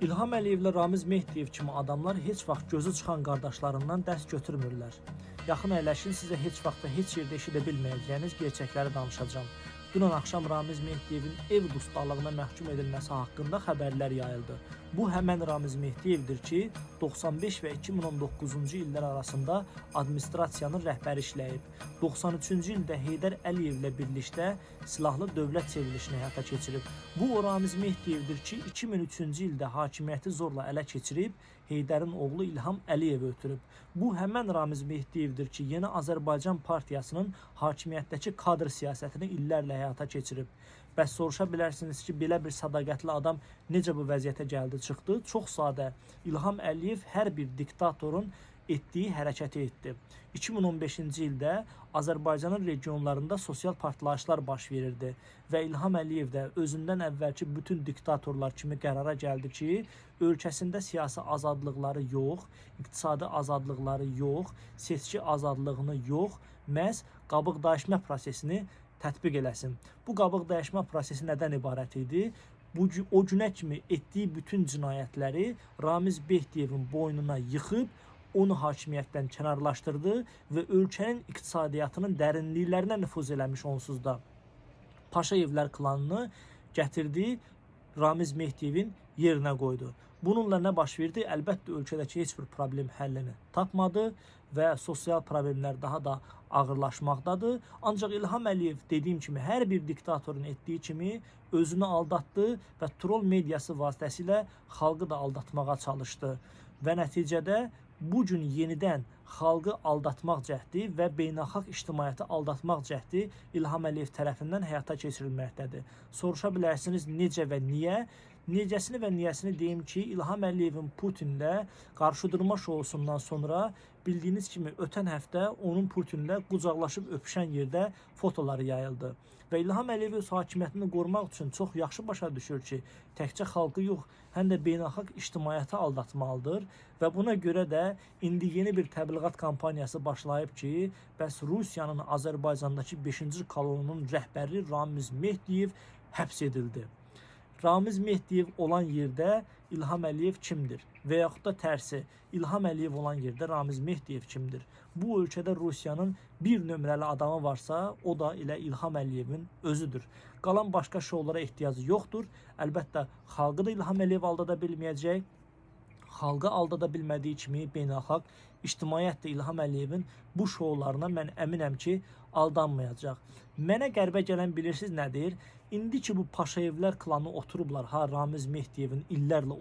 İlham Əliyevlə Ramiz Mehdiyev kimi adamlar heç vaxt gözü çıxan qardaşlarından dərs götürmürlər. Yaxın əyləşin, sizə heç vaxt və heç yerdə eşidə bilməyəcəyiniz gerçəkləri danışacağım. Dünən axşam Ramiz Mehdiyevin ev dustallığına məhkum edilməsi haqqında xəbərlər yayıldı. Bu həmən Ramiz Mehdiyevdir ki, 95 və 2019-cu illər arasında administrasiyanın rəhbəri işləyib. 93-cü ildə Heydər Əliyevlə birlikdə silahlı dövlət çevrilişini həyata keçirib. Bu o Ramiz Mehdiyevdir ki, 2003-cü ildə hakimiyyəti zorla ələ keçirib, Heydərin oğlu İlham Əliyev ötürüb. Bu həmən Ramiz Mehdiyevdir ki, Yeni Azərbaycan Partiyasının hakimiyyətdəki kadr siyasətini illərlə həyata keçirib. Bəs soruşa bilərsiniz ki, belə bir sədaqətli adam necə bu vəziyyətə gəldi, çıxdı? Çox sadə. İlham Əliyev hər bir diktatorun etdiyi hərəkəti etdi. 2015-ci ildə Azərbaycanın regionlarında sosial partlayışlar baş verirdi və İlham Əliyev də özündən əvvəlki bütün diktatorlar kimi qərara gəldi ki, ölkəsində siyasi azadlıqları yox, iqtisadi azadlıqları yox, seçki azadlığını yox, məhz qabıq dəyişmə prosesini tətbiq eləsin. Bu qabıq dəyişmə prosesi nədən ibarət idi? O günə kimi etdiyi bütün cinayətləri Ramiz Mehdiyevin boynuna yıxıb, onu hakimiyyətdən kənarlaşdırdı və ölkənin iqtisadiyyatının dərinliklərinə nüfuz eləmiş onsuz da. Paşayevlər klanını gətirdi, Ramiz Mehdiyevin yerinə qoydu. Bununla nə baş verdi? Əlbəttə ölkədəki heç bir problem həllini tapmadı və sosial problemlər daha da ağırlaşmaqdadır. Ancaq İlham Əliyev dediyim kimi hər bir diktatorun etdiyi kimi özünü aldatdı və troll mediası vasitəsilə xalqı da aldatmağa çalışdı. Və nəticədə bu gün yenidən xalqı aldatmaq cəhdi və beynəlxalq ictimaiyyəti aldatmaq cəhdi İlham Əliyev tərəfindən həyata keçirilməkdədir. Soruşa bilərsiniz necə və niyə? Necəsini və niyəsini deyim ki, İlham Əliyevin Putinlə qarşıdurma şousundan sonra bildiyiniz kimi ötən həftə onun Putinlə qucaqlaşıb öpüşən yerdə fotoları yayıldı. Və İlham Əliyev öz hakimiyyətini qorumaq üçün çox yaxşı başa düşür ki, təkcə xalqı yox, həm də beynəlxalq ictimaiyyəti aldatmalıdır. Və buna görə də indi yeni bir təbliğat kampaniyası başlayıb ki, bəs Rusiyanın Azərbaycandakı 5-ci kolonunun rəhbəri Ramiz Mehdiyev həbs edildi. Ramiz Mehdiyev olan yerdə İlham Əliyev kimdir? Və yaxud da tərsi, İlham Əliyev olan yerdə Ramiz Mehdiyev kimdir? Bu ölkədə Rusiyanın bir nömrəli adamı varsa, o da elə İlham Əliyevin özüdür. Qalan başqa şovlara ehtiyacı yoxdur. Əlbəttə, xalqı da İlham Əliyev aldada bilməyəcək. Xalqı aldada bilmədiyi kimi beynəlxalq ictimaiyyət də İlham Əliyevin bu şovlarına mən əminəm ki, aldanmayacaq. Mənə qəribə gələn bilirsiniz nədir? İndi ki bu Paşayevlər klanı oturublar, Ramiz Mehdiyevin illərlə